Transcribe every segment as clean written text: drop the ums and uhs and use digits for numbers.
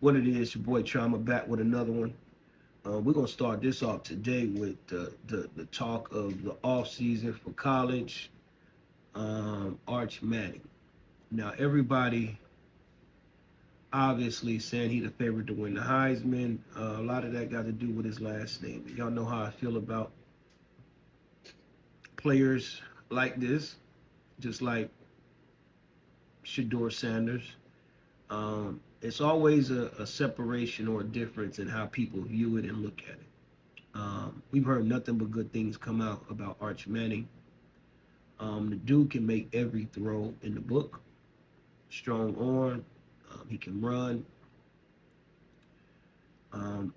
What it is, your boy Trauma back with another one. We're gonna start this off today with the talk of the off season for college. Arch Manning. Now everybody obviously saying he the favorite to win the Heisman. A lot of that got to do with his last name. Y'all know how I feel about players like this, just like Shador Sanders. It's always a separation or a difference in how people view it and look at it. We've heard nothing but good things come out about Arch Manning. The dude can make every throw in the book. Strong arm. He can run.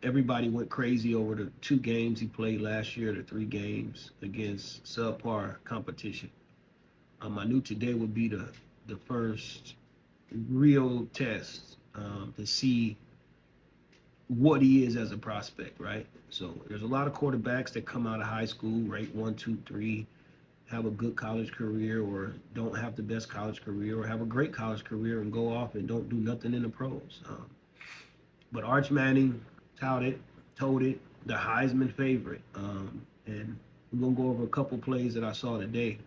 Everybody went crazy over the 2 games he played last year, the 3 games against subpar competition. I knew today would be the first real test to see what he is as a prospect, right? So there's a lot of quarterbacks that come out of high school, rate 1, 2, 3, have a good college career, or don't have the best college career, or have a great college career and go off and don't do nothing in the pros. But Arch Manning told it, the Heisman favorite. And we're gonna go over a couple plays that I saw today.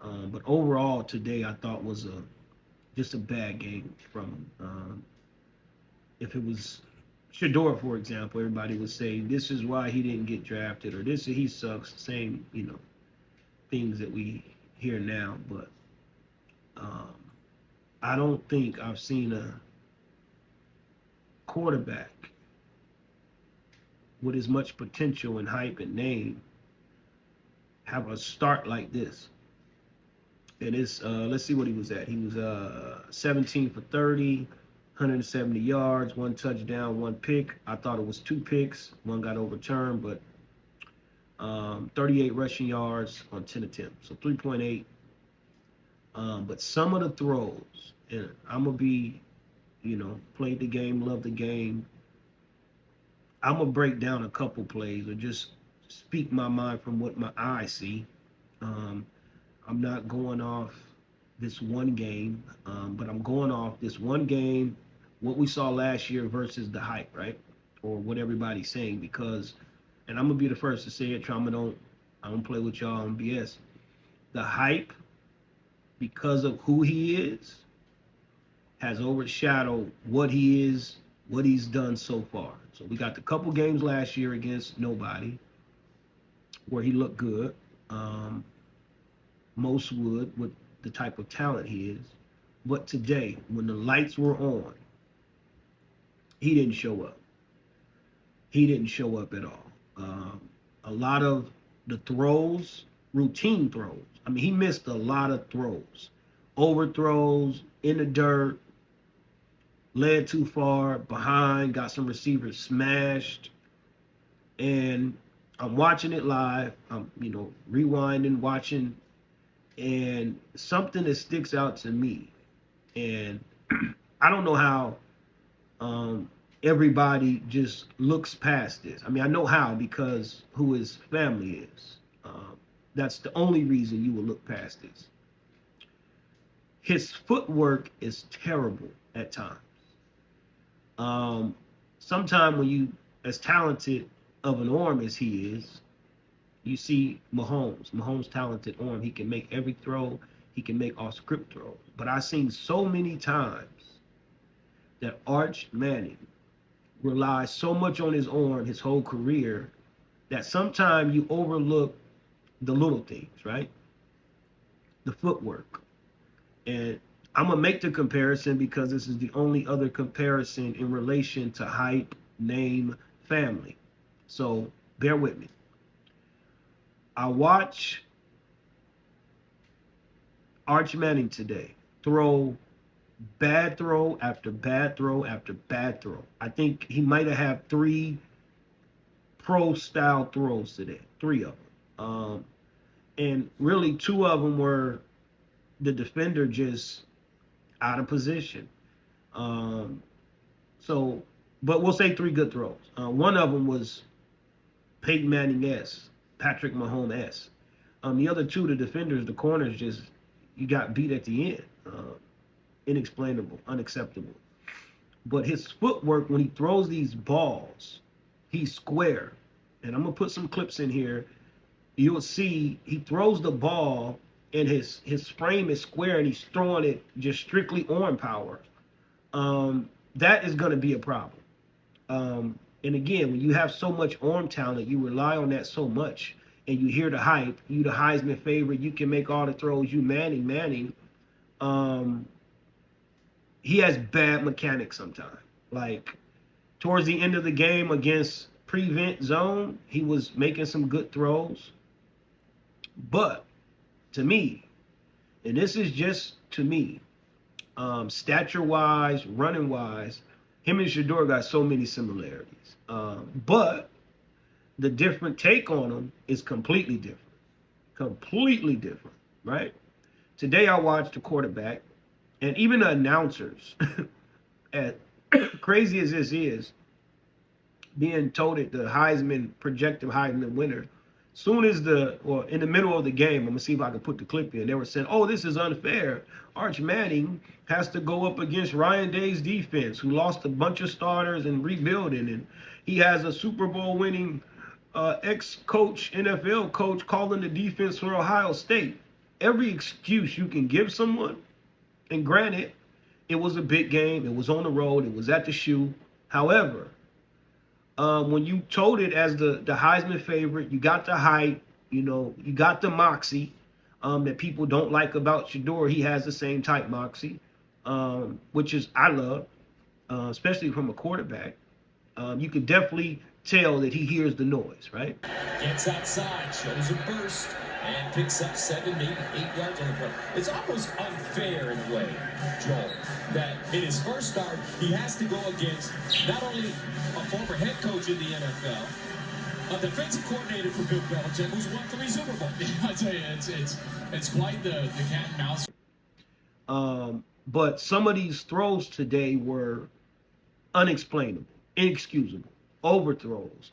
But overall, today I thought was just a bad game from him. If it was Shador, for example, everybody would say this is why he didn't get drafted, or this he sucks. Same, things that we hear now. But um, I don't think I've seen a quarterback with as much potential and hype and name have a start like this. And it's let's see what he was at. He was 17 for 30, 170 yards, 1 touchdown, 1 pick. I thought it was 2 picks. One got overturned, but 38 rushing yards on 10 attempts, so 3.8. But some of the throws, and I'm gonna be, played the game, love the game. I'm gonna break down a couple plays or just speak my mind from what my eyes see. Um, I'm not going off this one game, but I'm going off this one game, what we saw last year versus the hype, right? Or what everybody's saying. Because, and I'm gonna be the first to say it, I don't play with y'all on BS. The hype, because of who he is, has overshadowed what he is, what he's done so far. So we got the couple games last year against nobody where he looked good. Most would with the type of talent he is. But today, when the lights were on, he didn't show up. He didn't show up at all. A lot of the throws, routine throws. I mean, he missed a lot of throws, overthrows in the dirt, led too far, behind, got some receivers smashed. And I'm watching it live. I'm, rewinding, watching, and something that sticks out to me. And I don't know how everybody just looks past this. I mean, I know how because who his family is. That's the only reason you will look past this. His footwork is terrible at times. Sometimes when you, as talented of an arm as he is, you see Mahomes' talented arm. He can make every throw. He can make off script throws. But I've seen so many times that Arch Manning relies so much on his arm his whole career that sometimes you overlook the little things, right? The footwork. And I'm going to make the comparison because this is the only other comparison in relation to hype, name, family. So bear with me. I watch Arch Manning today bad throw after bad throw after bad throw. I think he might have had 3 pro-style throws today, 3 of them. And really 2 of them were the defender just out of position. So, but we'll say 3 good throws. One of them was Peyton Manning-esque, Patrick Mahomes-esque. The other 2, the defenders, the corners, just you got beat at the end. Inexplainable, unacceptable. but his footwork when he throws these balls, he's square. And I'm gonna put some clips in here. You'll see he throws the ball and his frame is square and he's throwing it just strictly arm power. That is gonna be a problem. And again, when you have so much arm talent, you rely on that so much, and you hear the hype. You the Heisman favorite. You can make all the throws. You Manning. Um, he has bad mechanics sometimes. Like towards the end of the game against prevent zone, he was making some good throws. But to me, and this is just to me, stature wise, running wise, him and Shador got so many similarities. But the different take on him is completely different. Completely different, right? Today I watched the quarterback and even the announcers, as crazy as this is, being touted the Heisman, projected Heisman winner. Soon as in the middle of the game, I'm gonna see if I can put the clip in. They were saying, "Oh, this is unfair. Arch Manning has to go up against Ryan Day's defense, who lost a bunch of starters and rebuilding, and he has a Super Bowl winning ex-coach, NFL coach, calling the defense for Ohio State." Every excuse you can give someone, and granted, it was a big game. It was on the road. It was at the shoe. However, when you told it as the Heisman favorite, you got the hype, you got the moxie that people don't like about Shador. He has the same type moxie, which is I love, especially from a quarterback. You can definitely tell that he hears the noise, right? Gets outside, shows a burst, and picks up 7, maybe 8 yards on the play. It's almost unfair in a way, Joel, that in his first start, he has to go against not only a former head coach in the NFL, a defensive coordinator for Bill Belichick, who's won 3 Super Bowls. I tell you, it's quite the cat and mouse. But some of these throws today were unexplainable, inexcusable, overthrows,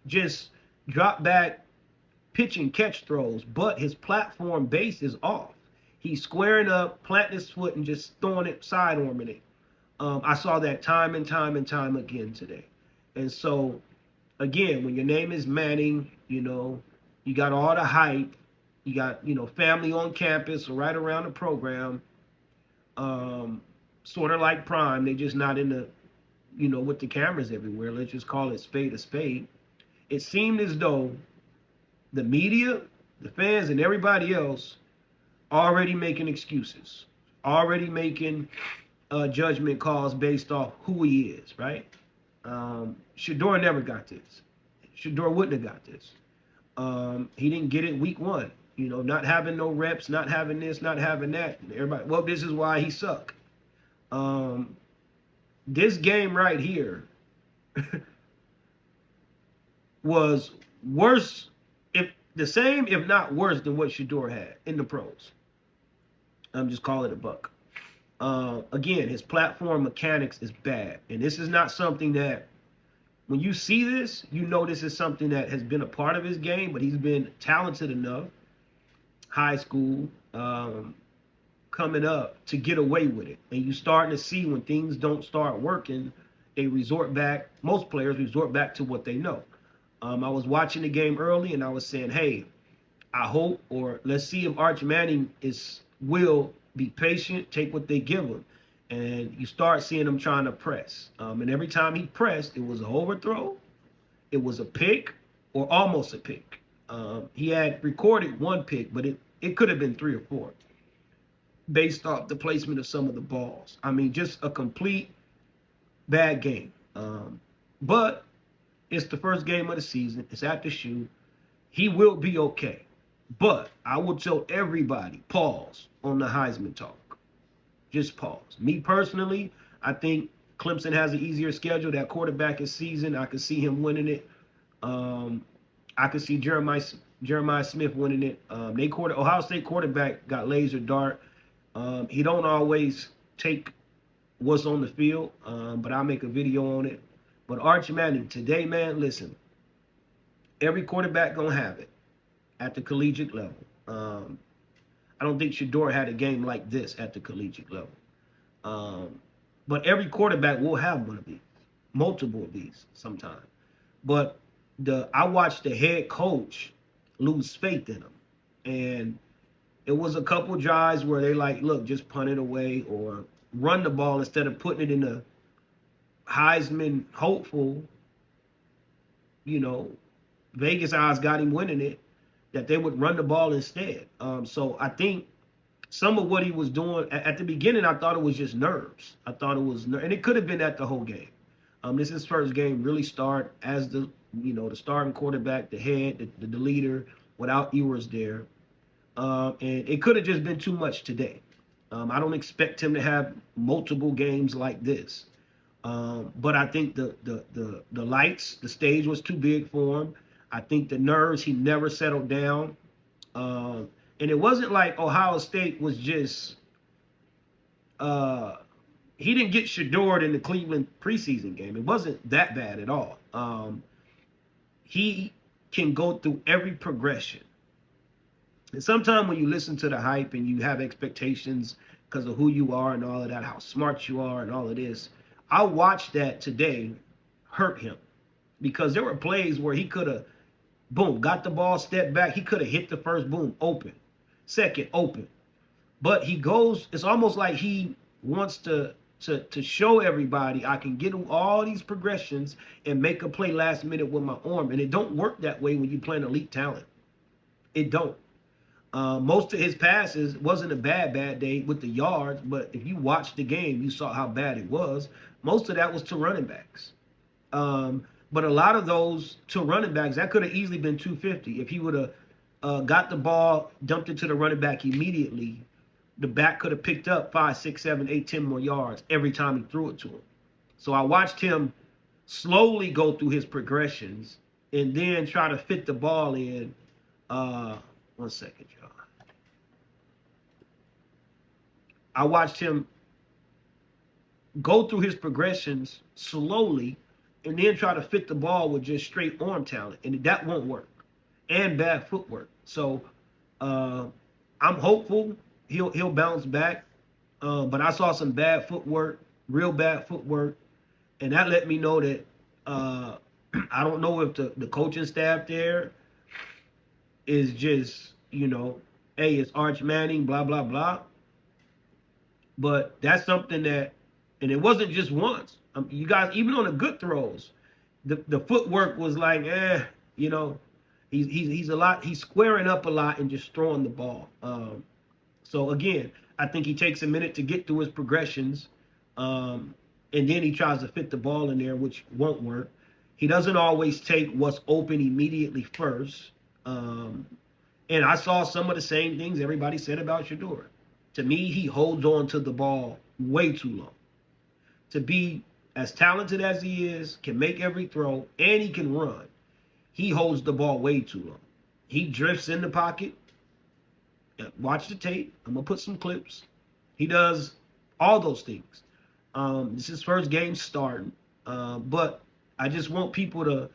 just drop back pitch and catch throws, but his platform base is off. He's squaring up, planting his foot, and just throwing it, side arming it. I saw that time and time and time again today. And so, again, when your name is Manning, you got all the hype, you got, family on campus or right around the program, sort of like Prime. They just not in the, with the cameras everywhere. Let's just call it spade a spade. It seemed as though the media, the fans, and everybody else already making excuses, already making judgment calls based off who he is, right? Shador never got this. Shador wouldn't have got this. He didn't get it week 1. Not having no reps, not having this, not having that. Everybody, well, this is why he suck. This game right here was worse, if the same, if not worse, than what Shador had in the pros. I'm just calling it a buck. Again, his platform mechanics is bad. And this is not something that, when you see this, this is something that has been a part of his game, but he's been talented enough, high school, coming up, to get away with it. And you're starting to see when things don't start working, most players resort back to what they know. I was watching the game early and I was saying, hey, I hope, or let's see if Arch Manning will be patient, take what they give him. And you start seeing him trying to press. And every time he pressed, it was an overthrow, it was a pick, or almost a pick. He had recorded 1 pick, but it could have been 3 or 4 based off the placement of some of the balls. I mean, just a complete bad game. But it's the first game of the season. It's at the shoe. He will be okay. But I will tell everybody, pause on the Heisman talk. Just pause. Me personally, I think Clemson has an easier schedule. That quarterback is seasoned. I can see him winning it. I can see Jeremiah Smith winning it. Ohio State quarterback got laser dart. He don't always take what's on the field, but I'll make a video on it. But Arch Manning, today, man, listen, every quarterback gonna have it at the collegiate level. I don't think Shador had a game like this at the collegiate level. But every quarterback will have one of these, multiple of these sometimes. But I watched the head coach lose faith in him, and it was a couple drives where they like, look, just punt it away or run the ball instead of putting it in the Heisman hopeful, you know, Vegas odds got him winning it, that they would run the ball instead. So I think some of what he was doing at the beginning, I thought it was just nerves. I thought it was, and it could have been at the whole game. This is his first game really start as the starting quarterback, the head, the leader, without Ewers there. And it could have just been too much today. I don't expect him to have multiple games like this. But I think the lights, the stage was too big for him. I think the nerves, he never settled down. And it wasn't like Ohio State was just he didn't get Shadored in the Cleveland preseason game. It wasn't that bad at all. He can go through every progression. And sometimes when you listen to the hype and you have expectations because of who you are and all of that, how smart you are and all of this, I watched that today hurt him because there were plays where he could have, boom, got the ball, stepped back. He could have hit the first, boom, open. Second, open. But he goes, it's almost like he wants to show everybody I can get all these progressions and make a play last minute with my arm. And it don't work that way when you play an elite talent. It don't. Most of his passes wasn't a bad day with the yards, but if you watched the game, you saw how bad it was. Most of that was to running backs. But a lot of those to running backs, that could have easily been 250. If he would have got the ball, dumped it to the running back immediately, the back could have picked up 5, 6, 7, 8, 10 more yards every time he threw it to him. So I watched him slowly go through his progressions and then try to fit the ball in. 1 second, y'all. I watched him go through his progressions slowly and then try to fit the ball with just straight arm talent. And that won't work. And bad footwork. So I'm hopeful he'll bounce back. But I saw some bad footwork, real bad footwork. And that let me know that I don't know if the coaching staff there is just, hey, it's Arch Manning, blah, blah, blah. But that's something that, and it wasn't just once. You guys, even on the good throws, the footwork was like, he's a lot, he's squaring up a lot and just throwing the ball. So again, I think he takes a minute to get through his progressions, and then he tries to fit the ball in there, which won't work. He doesn't always take what's open immediately first. And I saw some of the same things everybody said about Shador. To me, he holds on to the ball way too long. To be as talented as he is, can make every throw, and he can run, he holds the ball way too long. He drifts in the pocket. Watch the tape. I'm going to put some clips. He does all those things. This is his first game starting. But I just want people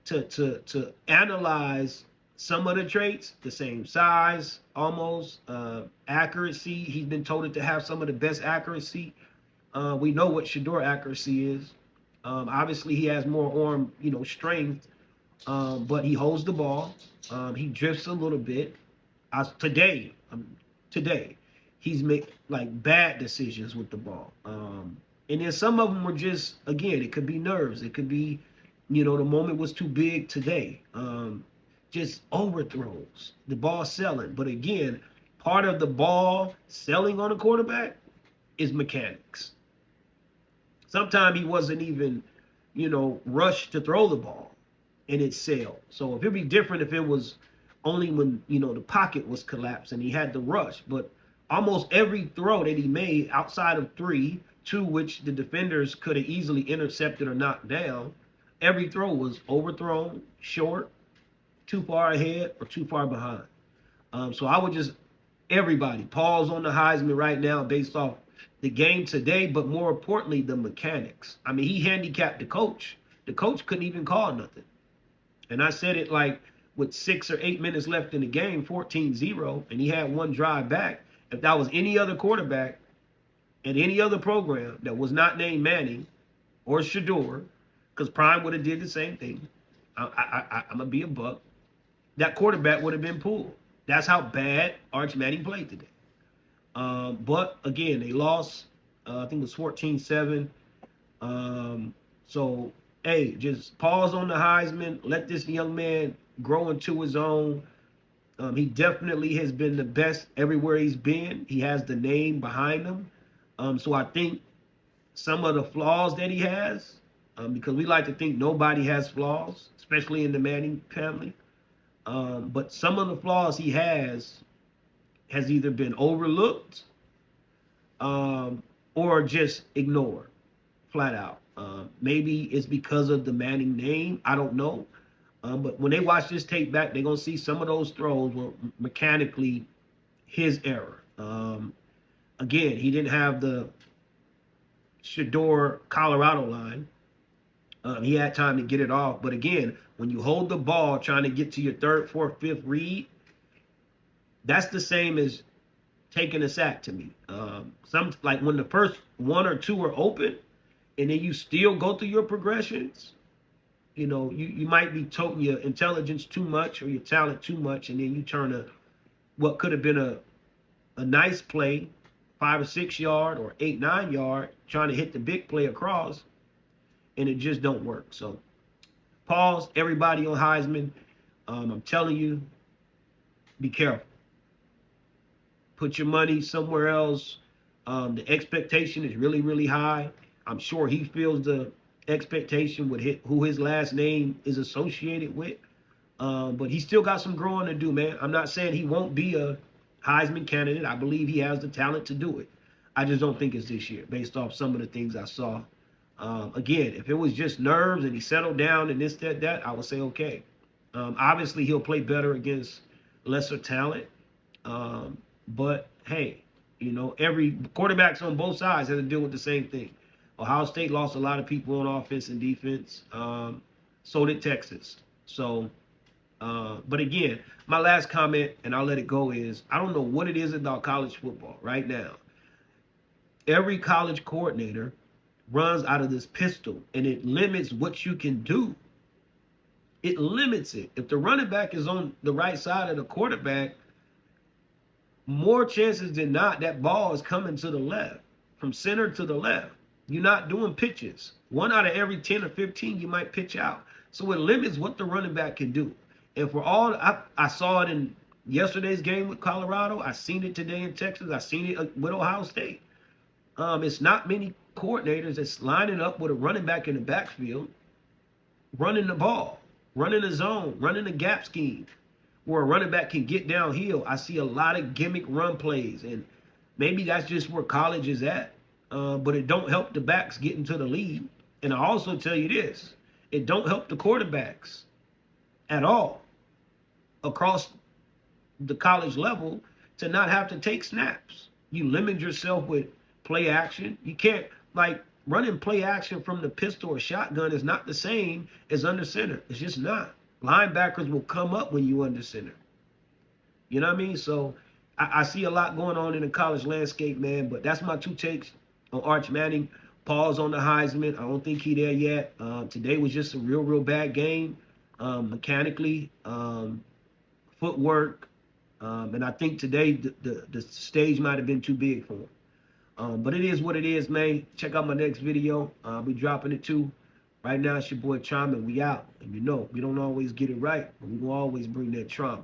to analyze some of the traits, the same size, almost, accuracy. He's been told to have some of the best accuracy. We know what Shador accuracy is. Obviously, he has more arm, strength, but he holds the ball. He drifts a little bit. Today, he's made like bad decisions with the ball. And then some of them were just, again, it could be nerves. It could be, the moment was too big today. Just overthrows, the ball selling. But again, part of the ball selling on a quarterback is mechanics. Sometimes he wasn't even, rushed to throw the ball and it sailed. So if it'd be different if it was only when, the pocket was collapsed and he had the rush. But almost every throw that he made outside of 3, 2 which the defenders could have easily intercepted or knocked down, every throw was overthrown, short, too far ahead, or too far behind. So I would just, everybody, pause on the Heisman right now based off the game today, but more importantly, the mechanics. I mean, he handicapped the coach. The coach couldn't even call nothing. And I said it like with 6 or 8 minutes left in the game, 14-0, and he had one drive back. If that was any other quarterback, at any other program that was not named Manning or Shador, because Prime would have did the same thing. I'm gonna be a buck. That quarterback would have been pulled. That's how bad Arch Manning played today. But again, they lost. I think it was 14-7. So, hey, just pause on the Heisman. Let this young man grow into his own. He definitely has been the best everywhere he's been. He has the name behind him. So I think some of the flaws that he has, because we like to think nobody has flaws, especially in the Manning family. But some of the flaws he has either been overlooked or just ignored flat out. Maybe it's because of the Manning name. I don't know. But when they watch this tape back, they're going to see some of those throws were mechanically his error. Again, he didn't have the Shador Colorado line. He had time to get it off. But again, when you hold the ball trying to get to your third, fourth, fifth read, that's the same as taking a sack to me. Some like when the first one or two are open and then you still go through your progressions, you might be toting your intelligence too much or your talent too much, and then you turn what could have been a nice play, 5 or 6 yard or 8, 9 yard, trying to hit the big play across, and it just don't work. So pause, everybody on Heisman. I'm telling you, be careful. Put your money somewhere else. The expectation is really, really high. I'm sure he feels the expectation with who his last name is associated with. But he still got some growing to do, man. I'm not saying he won't be a Heisman candidate. I believe he has the talent to do it. I just don't think it's this year based off some of the things I saw. Again, if it was just nerves and he settled down and this, that, I would say okay. Obviously, he'll play better against lesser talent. But hey, every quarterbacks on both sides have to deal with the same thing. Ohio State lost a lot of people on offense and defense. So did Texas. So, but again, my last comment, and I'll let it go, is I don't know what it is about college football right now. Every college coordinator runs out of this pistol, and it limits what you can do. It limits it. If the running back is on the right side of the quarterback, more chances than not, that ball is coming to the left, from center to the left. You're not doing pitches. 1 out of every 10 or 15, you might pitch out. So it limits what the running back can do. And for all, I saw it in yesterday's game with Colorado. I seen it today in Texas. I seen it with Ohio State. It's not many coordinators that's lining up with a running back in the backfield, running the ball, running the zone, running the gap scheme, where a running back can get downhill. I see a lot of gimmick run plays, and maybe that's just where college is at. But it don't help the backs get into the lead. And I also tell you this, it don't help the quarterbacks at all across the college level to not have to take snaps. You limit yourself with play action. You can't, like, running play action from the pistol or shotgun is not the same as under center. It's just not. Linebackers will come up when you under center. You know what I mean? So I see a lot going on in the college landscape, man, but that's my 2 takes on Arch Manning. Pause on the Heisman. I don't think he there yet. Today was just a real, real bad game, mechanically, footwork, and I think today the stage might have been too big for him. But it is what it is, man. Check out my next video. I'll be dropping it too. Right now, it's your boy Trauma. We out. And we don't always get it right, but we will always bring that trauma.